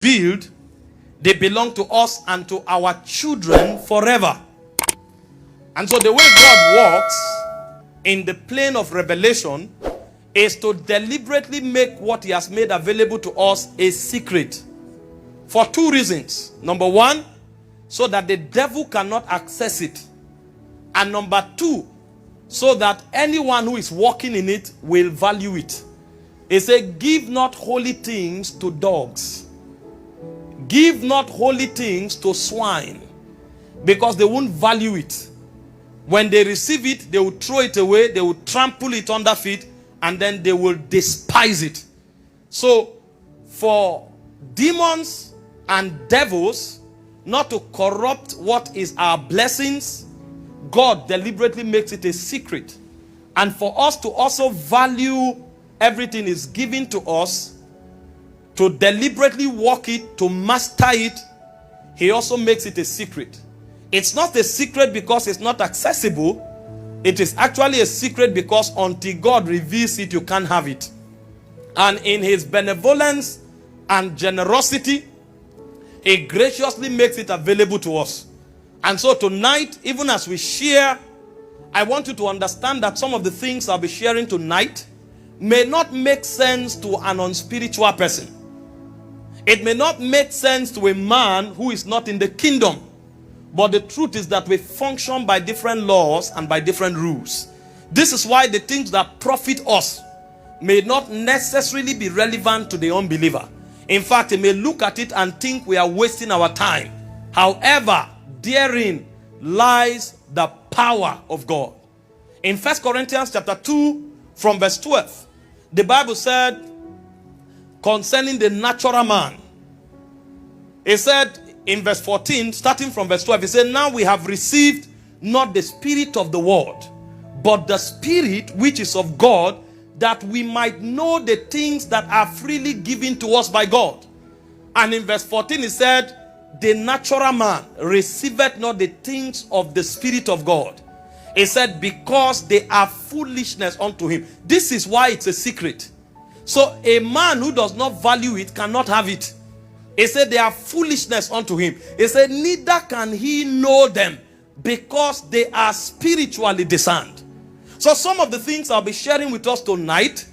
build, they belong to us and to our children forever. And so the way God works in the plane of revelation is to deliberately make what he has made available to us a secret. For two reasons. Number one, so that the devil cannot access it. And number two, so that anyone who is walking in it will value it. He said, give not holy things to dogs. Give not holy things to swine, because they won't value it. When they receive it, they will throw it away, they will trample it under feet, and then they will despise it. So, for demons and devils not to corrupt what is our blessings, God deliberately makes it a secret. And for us to also value everything is given to us, to deliberately walk it, to master it, he also makes it a secret. It's not a secret because it's not accessible. It is actually a secret because until God reveals it, you can't have it. And in his benevolence and generosity, he graciously makes it available to us. And so tonight, even as we share, I want you to understand that some of the things I'll be sharing tonight may not make sense to an unspiritual person. It may not make sense to a man who is not in the kingdom. But the truth is that we function by different laws and by different rules. This is why the things that profit us may not necessarily be relevant to the unbeliever. In fact, he may look at it and think we are wasting our time. However, therein lies the power of God. In 1 Corinthians chapter 2 from verse 12, the Bible said concerning the natural man, it said in verse 14, starting from verse 12, it said, now we have received not the spirit of the world, but the Spirit which is of God, that we might know the things that are freely given to us by God. And in verse 14 it said, the natural man receiveth not the things of the Spirit of God. It said, because they are foolishness unto him. This is why it's a secret. So a man who does not value it cannot have it. It said they are foolishness unto him. It said neither can he know them, because they are spiritually discerned. So some of the things I'll be sharing with us tonight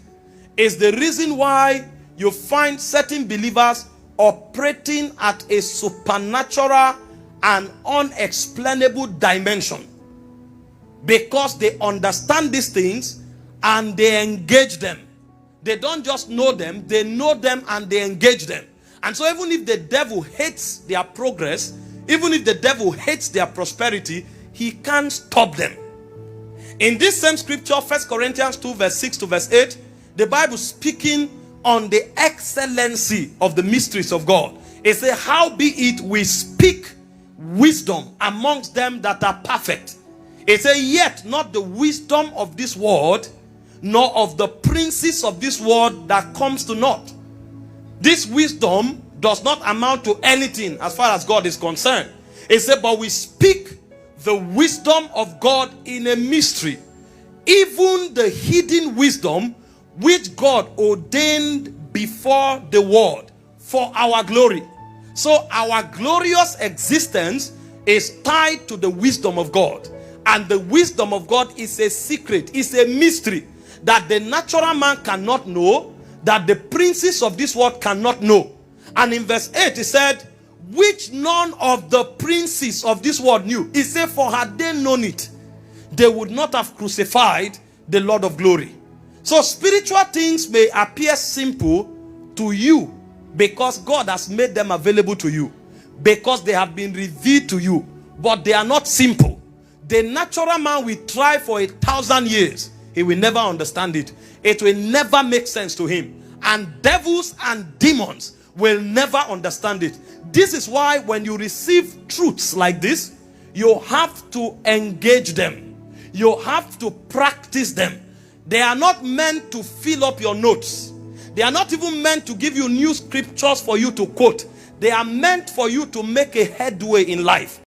is the reason why you find certain believers operating at a supernatural and unexplainable dimension. Because they understand these things and they engage them. They don't just know them, they know them and they engage them. And so even if the devil hates their progress, even if the devil hates their prosperity, he can't stop them. In this same scripture, 1 Corinthians 2 verse 6 to verse 8, the Bible speaking on the excellency of the mysteries of God. It says, howbeit we speak wisdom amongst them that are perfect. It says, yet not the wisdom of this world, nor of the princes of this world that comes to naught. This wisdom does not amount to anything as far as God is concerned. It said, but we speak the wisdom of God in a mystery, even the hidden wisdom which God ordained before the world for our glory. So our glorious existence is tied to the wisdom of God. And the wisdom of God is a secret, is a mystery that the natural man cannot know, that the princes of this world cannot know. And in verse 8 it said, which none of the princes of this world knew. It said, for had they known it, they would not have crucified the Lord of glory. So spiritual things may appear simple to you because God has made them available to you, because they have been revealed to you, but they are not simple. The natural man will try for 1,000 years. He will never understand it. It will never make sense to him. And devils and demons will never understand it. This is why when you receive truths like this, you have to engage them. You have to practice them. They are not meant to fill up your notes. They are not even meant to give you new scriptures for you to quote. They are meant for you to make a headway in life.